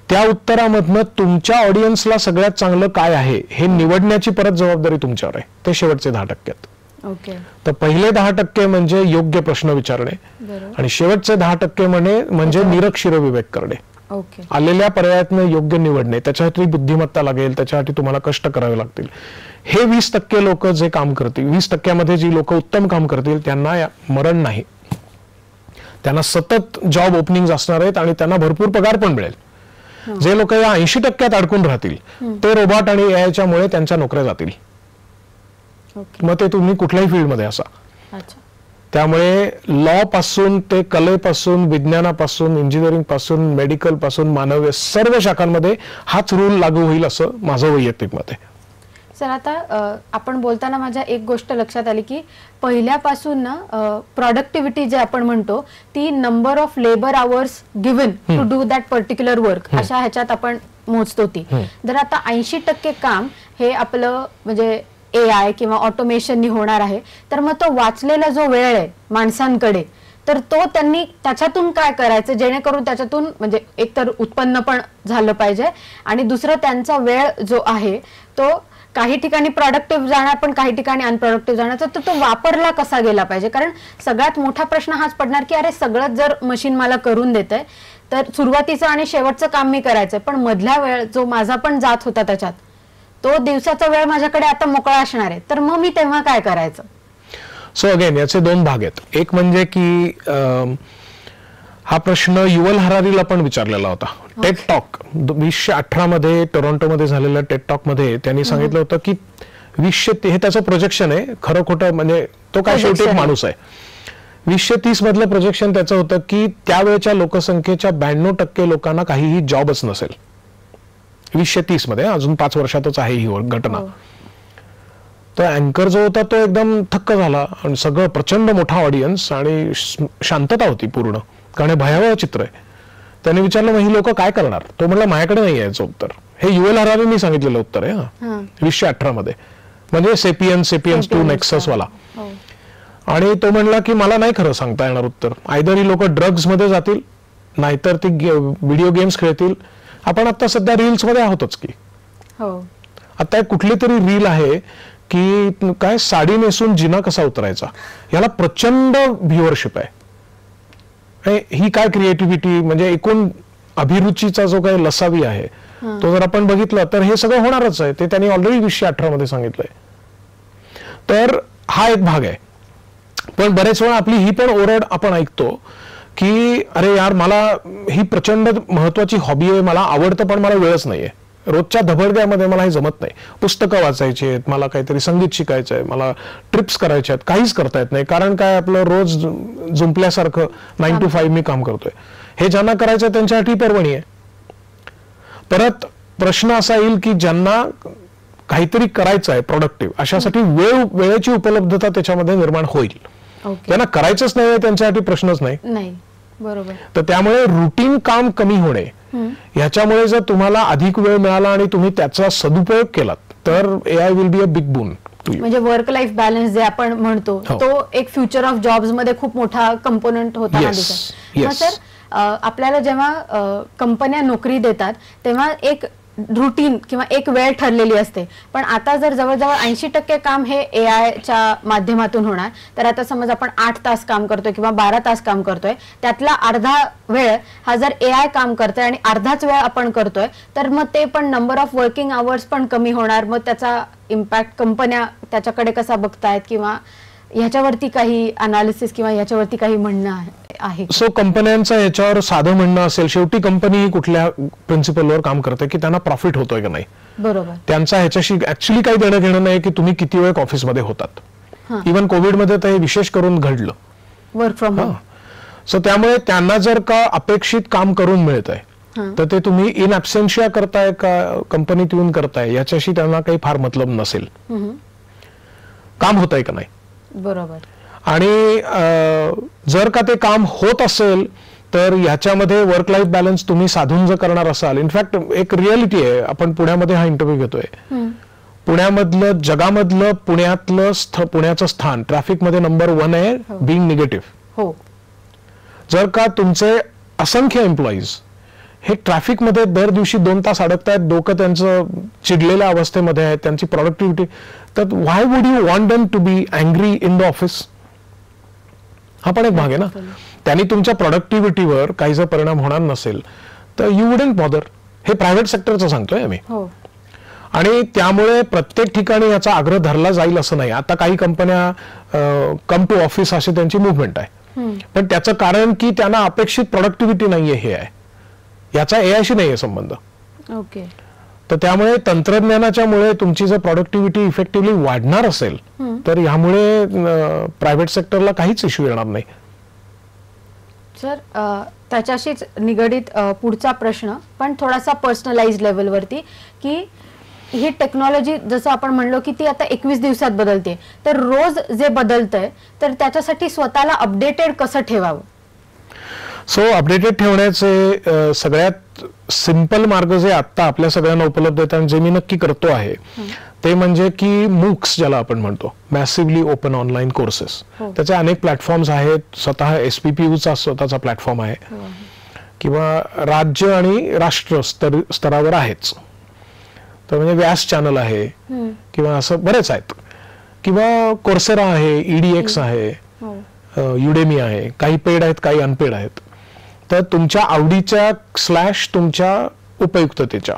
त्या उत्तरामधनं तुमच्या ऑडियन्सला सगळ्यात चांगलं काय आहे हे निवडण्याची परत जबाबदारी तुमच्यावर आहे. ते शेवटचे 10%. ओके. तर पहिले 10% म्हणजे योग्य प्रश्न विचारणे, आणि शेवटचे 10% म्हणजे निरक्षर विवेक करणे. ओके. आलेल्या पर्यायातनं योग्य निवडणे, त्याच्यासाठी बुद्धिमत्ता लागेल, त्याच्यासाठी तुम्हाला कष्ट करावे लागतील. हे 20% लोक जे काम करतील, 20% जी लोक उत्तम काम करतील त्यांना मरण नाही, त्यांना सतत जॉब ओपनिंग असणार आहेत आणि त्यांना भरपूर पगार पण मिळेल. जे लोक या 80% अडकून राहतील ते रोबोट आणि AIच्या मुळे त्यांच्या नोकऱ्या जातील. मग ते तुम्ही कुठल्याही फील्डमध्ये असा. त्यामुळे लॉ पासून ते कलेपासून, विज्ञानापासून, इंजिनिअरिंग पासून, मेडिकल पासून, मानवी सर्व शाखांमध्ये हाच रूल लागू होईल असं माझं वैयक्तिक मत आहे. सर, आता आपण बोलताना माझ्या एक गोष्ट लक्षात आली की पहिल्यापासून ना प्रोडक्टिव्हिटी जे आपण म्हणतो ती number of labour hours given to do that particular work अशा ह्याच्यात आपण मोजतो ती. जर आता 80% काम हे आपलं म्हणजे AI किंवा ऑटोमेशननी होणार आहे, तर मग तो वाचलेला जो वेळ आहे माणसांकडे, तर तो त्यांनी त्याच्यातून काय करायचं जेणेकरून त्याच्यातून म्हणजे एकतर उत्पन्न पण झालं पाहिजे आणि दुसरं त्यांचा वेळ जो आहे तो काही ठिकाणी प्रोडक्टिव्ह जाणार पण काही ठिकाणी अनप्रोडक्टिव्ह जाणार, तर तो वापरला कसा गेला पाहिजे? कारण सगळ्यात मोठा प्रश्न हाच पडणार की अरे सगळं जर मशीन मला करून देतंय तर सुरुवातीचं आणि शेवटचं काम मी करायचंय, पण मधला वेळ जो माझा पण जात होता त्याच्यात, तो दिवसाचा वेळ माझ्याकडे आता मोकळा असणार आहे, तर मग मी तेव्हा काय करायचं? सो अगेन याचे दोन भाग आहेत. एक म्हणजे की हा प्रश्न युवल हरारीला पण विचारलेला होता. टेट टॉक 2018 मध्ये टोरंटोमध्ये झालेल्या टेट टॉक मध्ये त्यांनी सांगितलं होतं की 2030 हे त्याचं प्रोजेक्शन आहे, खरं खोटं म्हणजे तो काय शेवटी एक माणूस आहे. 2030 मधलं प्रोजेक्शन त्याचं होतं की त्यावेळेच्या लोकसंख्येच्या 92% लोकांना काहीही जॉबच नसेल. 2030 मध्ये, अजून 5 वर्षातच आहे ही घटना. तो अँकर जो होता तो एकदम थक्क झाला आणि सगळं प्रचंड मोठा ऑडियन्स आणि शांतता होती पूर्ण, कारण भयावह चित्र आहे. त्याने विचारलं मग ही लोक काय करणार? तो म्हणला माझ्याकडे नाही यायचं उत्तर. हे युवल हरारींनी सांगितलेलं उत्तर आहे 2018 मध्ये, म्हणजे सेपियन्स 2 नेक्सस वाला. आणि तो म्हणला की मला नाही खरं सांगता येणार उत्तर. आयदर ही लोक ड्रग्ज मध्ये जातील, नाहीतर ती व्हिडिओ गेम्स खेळतील. आपण आता सध्या रील्स मध्ये आहोतच की. आता एक कुठली तरी रील आहे की काय साडी नेसून जिना कसा उतरायचा, याला प्रचंड व्ह्युअरशिप आहे. ही काय क्रिएटिव्हिटी, म्हणजे एकूण अभिरुचीचा जो काही लसावी आहे तो जर आपण बघितलं तर हे सगळं होणारच आहे. ते त्यांनी ऑलरेडी 2018 मध्ये सांगितलंय. तर हा एक भाग आहे. पण बरेच वेळा आपली ही पण ओरड आपण ऐकतो की अरे यार मला ही प्रचंड महत्वाची हॉबी आहे, मला आवडतं पण मला वेळच नाहीये. रोजच्या धबडक्यामध्ये मला हे जमत नाही. पुस्तकं वाचायची आहेत, मला काहीतरी संगीत शिकायचं आहे, मला ट्रिप्स करायच्या आहेत, काहीच करता येत नाही. कारण काय आपलं रोज जुंपल्यासारखं 9 to 5 मी काम करतोय. हे ज्यांना करायचं आहे त्यांच्यासाठी पर्वणी आहे. परत प्रश्न असा येईल की ज्यांना काहीतरी करायचं आहे प्रोडक्टिव्ह, अशासाठी वेळेची उपलब्धता त्याच्यामध्ये निर्माण होईल. त्यांना करायचंच नाही त्यांच्यासाठी प्रश्नच नाही. बरोबर. तर त्यामुळे रुटीन काम कमी होणे, ह्याच्यामुळे जर तुम्हाला अधिक वेळ मिळाला आणि तुम्ही त्याचा सदुपयोग केलात तर AI will be a big बून टू यू. म्हणजे वर्क लाईफ बॅलन्स जे आपण म्हणतो तो एक फ्युचर ऑफ जॉब्स मध्ये खूप मोठा कंपोनंट होता. सर, आपल्याला जेव्हा कंपन्या नोकरी देतात तेव्हा एक रुटीन किंवा एक वेळ ठरलेली असते, पण आता जर जवळजवळ 80% काम हे AI-च्या माध्यमातून होणार, तर आता समज आपण 8 तास काम करतोय किंवा 12 तास काम करतोय, त्यातला अर्धा वेळ हा जर AI काम करतोय आणि अर्धाच वेळ आपण करतोय, तर मग ते पण नंबर ऑफ वर्किंग आवर्स पण कमी होणार. मग त्याचा इम्पॅक्ट कंपन्या त्याच्याकडे कसा बघतायत किंवा ह्याच्यावरती काही अनालिसिस किंवा ह्याच्यावरती काही म्हणणं आहे? सो कंपन्यांचं याच्यावर साधं म्हणणं असेल, शेवटी कंपनी कुठल्या प्रिन्सिपलवर काम करते की त्यांना प्रॉफिट होतोय का नाही. बरोबर. त्यांचा ह्याच्याशी ऍक्च्युली काही देणं घेणं नाही की तुम्ही किती वेळ ऑफिसमध्ये होतात. इव्हन कोविडमध्ये तर हे विशेष करून घडलं, वर्क फ्रॉम होम. सो त्यामुळे त्यांना जर का अपेक्षित काम करून मिळतंय तर ते तुम्ही इन ऍब्सेन्शिया करताय का कंपनीत येऊन करताय याच्याशी त्यांना काही फार मतलब नसेल. काम होतंय का नाही. बरोबर. आणि जर का ते काम होत असेल तर ह्याच्यामध्ये वर्क लाईफ बॅलन्स तुम्ही साधून जर करणार असाल, इनफॅक्ट एक रियालिटी आहे. आपण पुण्यामध्ये हा इंटरव्ह्यू घेतोय. पुण्यामधलं, जगामधलं, पुण्याचं स्थान ट्रॅफिकमध्ये नंबर 1 आहे, बिंग निगेटिव्ह. जर का तुमचे असंख्य एम्प्लॉईज हे ट्रॅफिकमध्ये दर दिवशी 2 तास अडकतायत, डोकं त्यांचं चिडलेल्या अवस्थेमध्ये आहे, त्यांची प्रोडक्टिव्हिटी, तर why would you want them to be angry in the office? हा पण एक भाग आहे ना. त्यांनी तुमच्या प्रोडक्टिव्हिटीवर काही जर परिणाम होणार नसेल तर यू वुडंट बॉदर. हे प्रायव्हेट सेक्टरचं सांगतोय आम्ही. आणि त्यामुळे प्रत्येक ठिकाणी याचा आग्रह धरला जाईल असं नाही. आता काही कंपन्या कम टू ऑफिस अशी त्यांची मुवमेंट आहे, पण त्याचं कारण की त्यांना अपेक्षित प्रोडक्टिव्हिटी नाहीये हे आहे. याचा AI-शी नाहीये संबंध. ओके. तर त्यामुळे तंत्रज्ञानाच्या मुळे तुमची जर प्रोडक्टिव्हिटी इफेक्टिव्हली वाढणार असेल तर यामुळे प्रायव्हेट सेक्टरला काहीच इश्यू येणार नाही. सर, त्याच्याशीच निगडित पुढचा प्रश्न, पण थोडासा पर्सनलाइज लेवलवरती, की ही टेक्नॉलॉजी जसं आपण म्हणलो की ती आता 21 दिवसात बदलते, तर रोज जे बदलतंय तर त्याच्यासाठी स्वतःला अपडेटेड कसं ठेवावं? सो अपडेटेड ठेवण्याचे सगळ्यात सिंपल मार्ग जे आता आपल्या सगळ्यांना उपलब्ध आहेत आणि जे मी नक्की करतो आहे ते म्हणजे की MOOCs ज्याला आपण म्हणतो, मॅसिव्हली ओपन ऑनलाईन कोर्सेस. त्याचे अनेक प्लॅटफॉर्म्स आहेत. स्वतः SPPUचा स्वतःचा प्लॅटफॉर्म आहे किंवा राज्य आणि राष्ट्र स्तरावर आहेच. तर म्हणजे व्यास चॅनल आहे किंवा असं बरेच आहेत, किंवा कोर्सेरा आहे, EDX आहे, युडेमी आहे, काही पेड आहेत काही अनपेड आहेत. तर तुमच्या आवडीच्या स्लॅश तुमच्या उपयुक्ततेच्या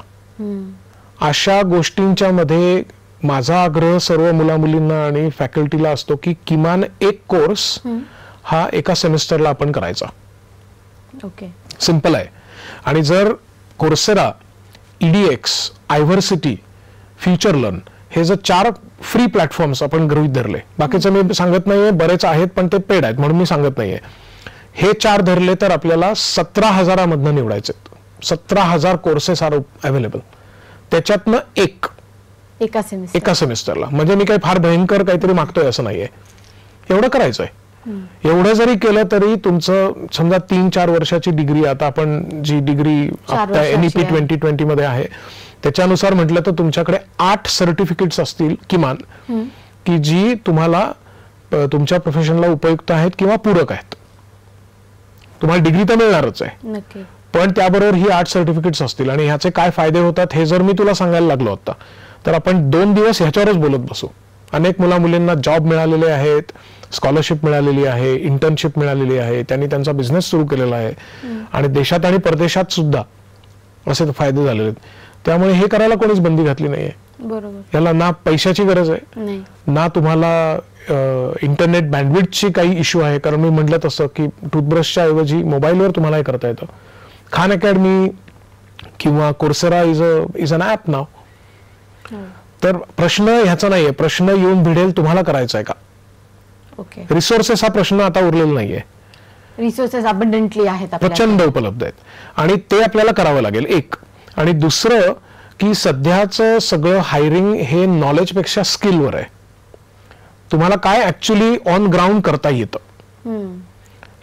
अशा गोष्टींच्या मध्ये माझा आग्रह सर्व मुलामुलींना आणि फॅकल्टीला असतो की किमान एक कोर्स हा एका सेमिस्टरला आपण करायचा. ओके, सिंपल आहे. आणि जर कोर्सेरा, EDX, आयव्हर्सिटी, फ्युचर लर्न हे जर 4 फ्री प्लॅटफॉर्म्स आपण गृहीत धरले, बाकीचे मी सांगत नाहीये, बरेच आहेत पण ते पेड आहेत म्हणून मी सांगत नाहीये, हे 4 धरले तर आपल्याला 17,000 मधनं निवडायचे. 17,000 कोर्सेस आर अवेलेबल, त्याच्यातनं एका सेमिस्टरला. म्हणजे मी काही फार भयंकर काहीतरी मागतोय असं नाहीये, एवढं करायचंय. एवढं जरी केलं तरी तुमचं समजा 3-4 वर्षाची डिग्री, आता आपण जी डिग्री NEP 2020 मध्ये आहे त्याच्यानुसार म्हटलं तर तुमच्याकडे 8 सर्टिफिकेट्स असतील किमान, की जी तुम्हाला तुमच्या प्रोफेशनला उपयुक्त आहेत किंवा पूरक आहेत. तुम्हाला डिग्री तर मिळणारच आहे, पण त्याबरोबर ही 8 सर्टिफिकेट्स असतील. आणि ह्याचे काय फायदे होतात हे जर मी तुला सांगायला लागलो होता तर आपण 2 दिवस ह्याच्यावरच बोलत बसू. अनेक मुला-मुलींना जॉब मिळालेले आहेत, स्कॉलरशिप मिळालेली आहे, इंटर्नशिप मिळालेली आहे, त्यांनी त्यांचा बिझनेस सुरू केलेला आहे, आणि देशात आणि परदेशात सुद्धा असे फायदे झालेले आहेत. त्यामुळे हे करायला कोणीच बंदी घातली नाहीये. बरोबर, याला ना पैशाची गरज आहे, ना तुम्हाला इंटरनेट बँडविड्थची काही इश्यू आहे. कारण मी म्हटलं तसं की टूथब्रशच्या ऐवजी मोबाईलवर तुम्हाला हे करता येतं. खान अकॅडमी किंवा कोर्सेरा इज अन ॲप नाव. तर प्रश्न ह्याचा नाहीये, प्रश्न येऊन भिडेल तुम्हाला करायचं आहे का. ओके, रिसोर्सेस हा प्रश्न आता उरलेला नाहीये. रिसोर्सेस अबंडंटली आहेत, प्रचंड उपलब्ध आहेत, आणि ते आपल्याला करावं लागेल. एक. आणि दुसरं की सध्याचं सगळं हायरिंग हे नॉलेजपेक्षा स्किलवर आहे. तुम्हाला काय ऍक्च्युली ऑन ग्राउंड करता येतं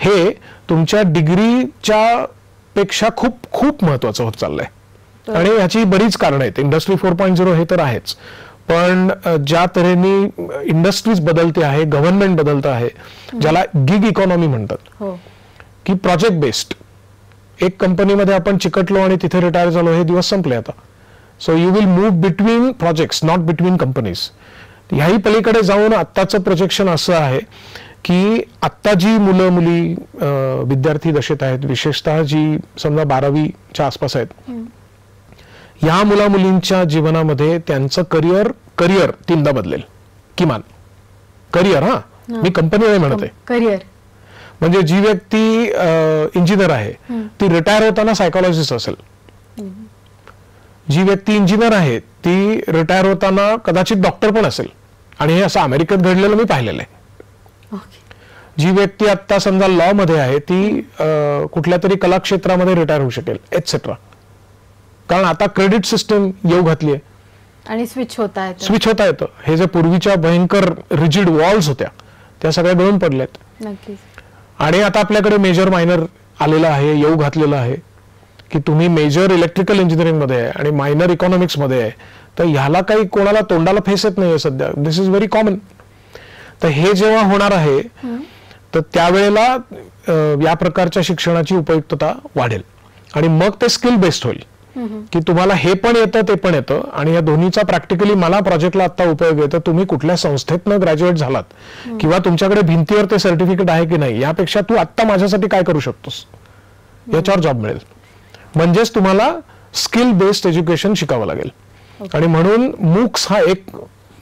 हे तुमच्या डिग्रीच्या पेक्षा खूप खूप महत्वाचं होत चाललंय. आणि ह्याची बरीच कारणं आहेत. इंडस्ट्री 4.0 हे तर आहेच, पण ज्या तऱ्हेने इंडस्ट्रीज बदलते आहे, गव्हर्नमेंट बदलत आहे, ज्याला गिग इकॉनॉमी म्हणतात, की प्रोजेक्ट बेस्ड. एक कंपनीमध्ये आपण चिकटलो आणि तिथे रिटायर झालो, हे दिवस संपले आता. So you will move between projects, not between companies. ह्याही पलीकडे जाऊन आत्ताचं प्रोजेक्शन असं आहे की आत्ता जी मुलं मुली विद्यार्थी दशेत आहेत, विशेषतः जी समजा 12वीच्या आसपास आहेत, या मुला मुलींच्या जीवनामध्ये त्यांचं करिअर 3दा बदलेल किमान. करिअर, मी कंपनी नाही म्हणत आहे, करिअर. म्हणजे जी व्यक्ती इंजिनियर आहे ती रिटायर होताना सायकोलॉजिस्ट असेल, जी व्यक्ती इंजिनियर आहे ती रिटायर होताना कदाचित डॉक्टर पण असेल, आणि हे असं अमेरिकेत घडलेलं मी पाहिलेलं आहे. जी व्यक्ती आता समजा लॉ मध्ये आहे ती कुठल्या तरी कला क्षेत्रामध्ये रिटायर होऊ शकेल, एटसेट्रा. कारण आता क्रेडिट सिस्टम येऊ घातली आहे आणि स्विच होता येतं. हे जे पूर्वीच्या भयंकर रिजिड वॉल्स होत्या त्या सगळ्या गळून पडल्यात. नक्कीच. आणि आता आपल्याकडे मेजर मायनर आलेलं आहे, येऊ घातलेलं आहे, की तुम्ही मेजर इलेक्ट्रिकल इंजिनिअरिंग मध्ये आहे आणि मायनर इकॉनॉमिक्स मध्ये आहे, तर ह्याला काही कोणाला तोंडाला फेस येत नाहीये सध्या. दिस इज व्हेरी कॉमन. तर हे जेव्हा होणार आहे तर त्यावेळेला या प्रकारच्या शिक्षणाची उपयुक्तता वाढेल, आणि मग ते स्किल बेस्ड होईल, की तुम्हाला हे पण येतं ते पण येतं, आणि या दोन्हीचा प्रॅक्टिकली मला प्रोजेक्टला आता उपयोग येतो. तुम्ही कुठल्या संस्थेतनं ग्रॅज्युएट झालात किंवा तुमच्याकडे भिंतीवर ते सर्टिफिकेट आहे की नाही, यापेक्षा तू आत्ता माझ्यासाठी काय करू शकतोस याच्यावर जॉब मिळेल. म्हणजेच तुम्हाला स्किल बेस्ड एज्युकेशन शिकावं लागेल. आणि म्हणून मूक्स हा एक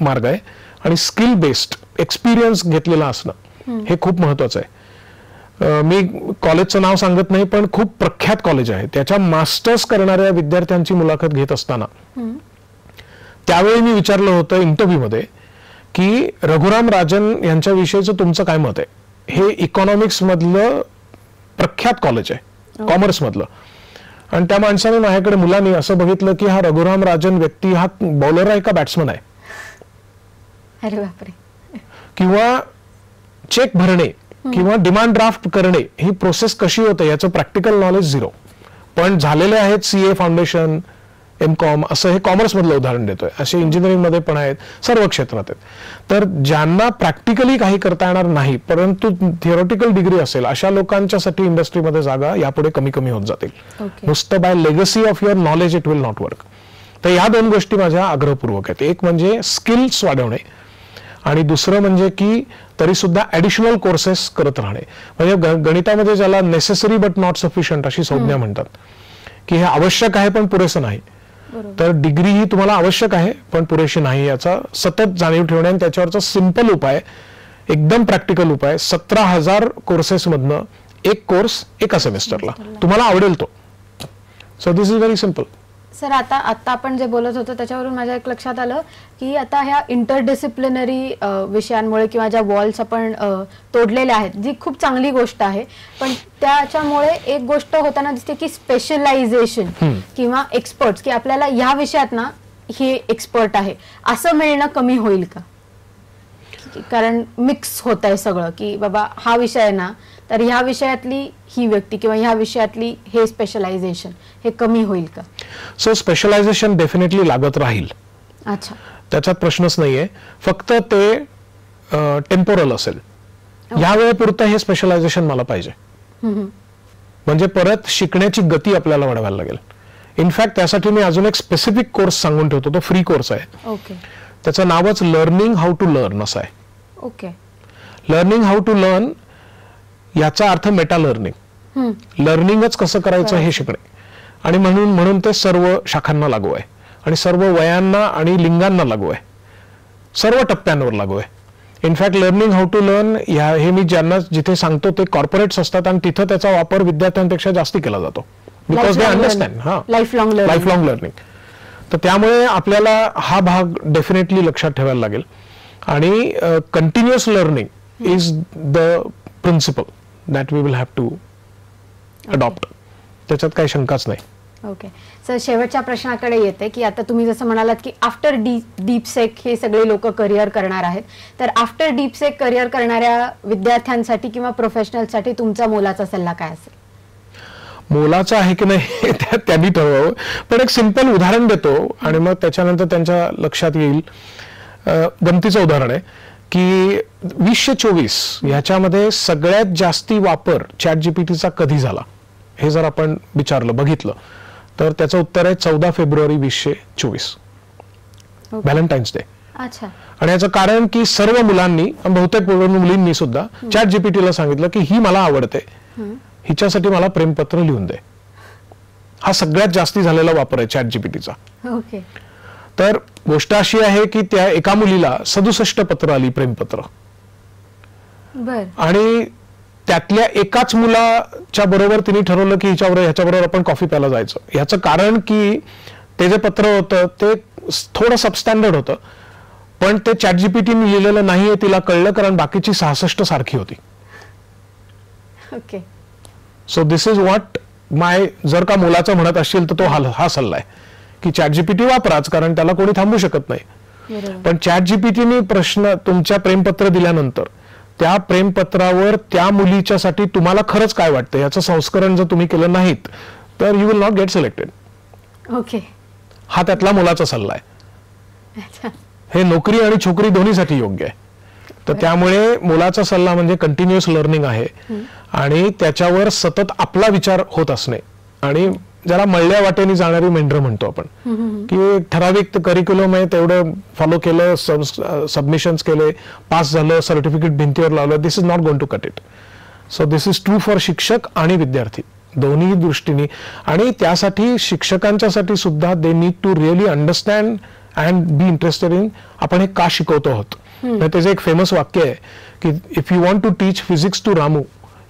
मार्ग आहे, आणि स्किल बेस्ड एक्सपिरियन्स घेतलेला असणं हे खूप महत्वाचं आहे. मी कॉलेजचं नाव सांगत नाही, पण खूप प्रख्यात कॉलेज आहे, त्याच्या मास्टर्स करणाऱ्या विद्यार्थ्यांची मुलाखत घेत असताना त्यावेळी मी विचारलं होतं इंटरव्ह्यू मध्ये की रघुराम राजन यांच्याविषयीचं तुमचं काय मत आहे. हे इकॉनॉमिक्स मधलं प्रख्यात कॉलेज आहे, कॉमर्स मधलं. आणि त्या माणसाने माझ्याकडे मुलांनी असं बघितलं की हा रघुराम राजन व्यक्ती हा बॉलर आहे का बॅट्समन आहे. अरे बापरे. किंवा चेक भरणे किंवा डिमांड ड्राफ्ट करणे ही प्रोसेस कशी होते याचं प्रॅक्टिकल नॉलेज 0. पण झालेले आहेत CA फाउंडेशन, MCOM, असं हे कॉमर्स मधलं उदाहरण देतोय. असे इंजिनिअरिंग मध्ये पण आहेत, सर्व क्षेत्रात आहेत. तर ज्यांना प्रॅक्टिकली काही करता येणार नाही परंतु थिअरॉटिकल डिग्री असेल, अशा लोकांच्यासाठी इंडस्ट्रीमध्ये जागा यापुढे कमी कमी होत जातील. नुसतं by legacy of your knowledge it will not work. तर ह्या दोन गोष्टी माझ्या आग्रहपूर्वक आहेत. एक म्हणजे स्किल्स वाढवणे आणि दुसरं म्हणजे की तरी सुद्धा ऍडिशनल कोर्सेस करत राहणे. म्हणजे गणितामध्ये ज्याला नेसेसरी बट नॉट सफिशियंट अशी संज्ञा म्हणतात, की हे आवश्यक आहे पण पुरेसं नाही. तर डिग्री ही तुम्हाला आवश्यक आहे पण पुरेशी नाही याचा सतत जाणीव ठेवणे आणि त्याच्यावरचा सिंपल उपाय, एकदम प्रॅक्टिकल उपाय, 17,000 कोर्सेस मधनं एक कोर्स एका सेमेस्टरला तुम्हाला आवडेल तो. So this is very simple. Sir आता आपण जे बोलत होतो त्याच्यावरून माझ्या एक लक्षात आलं की आता ह्या इंटरडिसिप्लिनरी विषयांमुळे किंवा ज्या वॉल्स आपण तोडलेल्या आहेत, जी खूप चांगली गोष्ट आहे, पण त्याच्यामुळे एक गोष्ट होताना दिसते की स्पेशलायझेशन किंवा एक्सपर्ट्स, की आपल्याला ह्या विषयात ना हे एक्सपर्ट आहे असं मिळणं कमी होईल का? कारण मिक्स होत आहे सगळं, की बाबा हा विषय आहे ना तर ह्या विषयातली ही व्यक्ती किंवा ह्या विषयातली हे स्पेशलायझेशन हे कमी होईल का? सो स्पेशलायझेशन डेफिनेटली लागत राहील. अच्छा, त्याच्यात प्रश्नच नाहीये. फक्त ते टेम्पोरल असेल. या वेळेपुरतं हे स्पेशलायझेशन मला पाहिजे. म्हणजे परत शिकण्याची गती आपल्याला वाढवायला लागेल. इनफॅक्ट त्यासाठी मी अजून एक स्पेसिफिक कोर्स सांगून ठेवतो. तो फ्री कोर्स आहे. ओके. त्याचं नावच लर्निंग हाऊ टू लर्न असं आहे. Okay. Learning how to learn याचा अर्थ मेटा लर्निंग. लर्निंगच कसं करायचं हे शिकणे. आणि म्हणून ते सर्व शाखांना लागू आहे आणि सर्व वयांना आणि लिंगांना लागू आहे. सर्व टप्प्यांवर लागू आहे. In fact learning how to learn हे मी ज्यांना जिथे सांगतो ते कॉर्पोरेट्स असतात आणि तिथं त्याचा वापर विद्यार्थ्यांपेक्षा जास्ती केला जातो. Because they understand. हा, लाईफ लॉंग लर्निंग. तर त्यामुळे आपल्याला हा भाग डेफिनेटली लक्षात ठेवायला लागेल. आणि continuous learning is the principle that we will have to adopt. त्याच्यात काही शंकाच नाही. ओके सर, शेवटच्या प्रश्नाकडे येते की आता तुम्ही जसं म्हणालात की आफ्टर डीपसेक हे सगळे लोक करिअर करणार आहेत, तर आफ्टर डीपसेक करिअर करणाऱ्या विद्यार्थ्यांसाठी किंवा प्रोफेशनलसाठी तुमचा मोलाचा सल्ला काय असेल? मोलाचा आहे की नाही त्यांनी ठरवावं. पण एक सिंपल उदाहरण देतो आणि मग त्याच्यानंतर त्यांच्या लक्षात येईल. गमतीचं उदाहरण आहे की 2024 ह्याच्यामध्ये सगळ्यात जास्ती वापर चॅट जीपीटीचा कधी झाला हे जर आपण विचारलं, बघितलं, तर त्याचं उत्तर आहे 14 फेब्रुवारी 2024, व्हॅलेंटाईन्स डे. अच्छा. आणि याचं कारण की सर्व मुलांनी, बहुतेक मुलींनी सुद्धा चॅट जीपीटीला सांगितलं की ही मला आवडते, हिच्यासाठी मला प्रेमपत्र लिहून दे. हा सगळ्यात जास्ती झालेला वापर आहे चॅट जीपीटीचा. ओके. तर गोष्ट अशी आहे की त्या एका मुलीला 67 पत्र आली, प्रेमपत्र. बर. आणि त्यातल्या एकाच मुलाच्या बरोबर तिने ठरवलं की ह्याच्याबरोबर आपण कॉफी प्यायला जायचं. याचं कारण की ते जे पत्र होतं ते थोडं सबस्टँडर्ड होतं, पण ते चॅट जीपीटीने लिहिलेलं नाहीये तिला कळलं, कारण बाकीची 66 सारखी होती. Okay. So this is what जर का मुलाचं म्हणत असशील तर तो हा सल्ला आहे की चॅट जीपीटी वापराच, कारण त्याला कोणी थांबू शकत नाही. पण चॅट जीपीटीने तुमच्या प्रेमपत्र दिल्यानंतर त्या प्रेमपत्रावर त्या मुलीच्यासाठी तुम्हाला खरंच काय वाटतं याचं संस्करण जर तुम्ही केलं नाहीत तर you will not get selected. Okay. हा त्यातला मुलाचा सल्ला आहे. हे नोकरी आणि छोकरी दोन्हीसाठी योग्य आहे. तर त्यामुळे मुलाचा सल्ला म्हणजे कंटिन्युअस लर्निंग आहे आणि त्याच्यावर सतत आपला विचार होत असणे. आणि ज्याला मळल्या वाटेने जाणारी मेंढरं म्हणतो आपण, की ठराविक करिक्युलम आहे तेवढं फॉलो केलं, सबमिशन्स केले, पास झालं, सर्टिफिकेट भिंतीवर लावलं, this is not going to cut it. So this is true for शिक्षक आणि विद्यार्थी दोन्ही दृष्टीने. आणि त्यासाठी शिक्षकांच्यासाठी सुद्धा they need to really understand and be interested in आपण हे का शिकवतो आहोत. त्याचं एक फेमस वाक्य आहे की if you want to teach physics to Ramu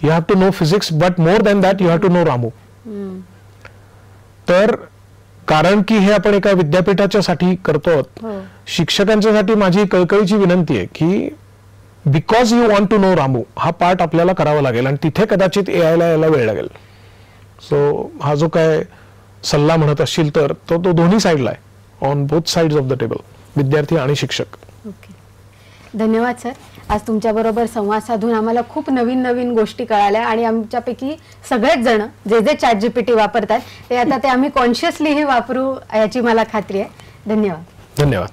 you have to know physics, but more than that you have to know Ramu. तर कारण की हे आपण एका विद्यापीठाच्या साठी करतो, शिक्षकांच्यासाठी माझी कळकळीची विनंती आहे की because you want to know Ramu हा पार्ट आपल्याला करावा लागेल आणि तिथे कदाचित एआयला यायला वेळ लागेल. सो हा जो काय सल्ला म्हणत असशील तर तो दोन्ही साईडला आहे, on both sides of the table, विद्यार्थी आणि शिक्षक. ओके, धन्यवाद सर. आज तुमच्या बरोबर संवाद साधून आम्हाला खूप नवीन नवीन गोष्टी कळाल्या आणि आमच्यापैकी सगळेच जण जे जे चॅट जीपीटी वापरतात ते आता आम्ही कॉन्शियसली हे वापरू याची मला खात्री आहे. धन्यवाद. धन्यवाद.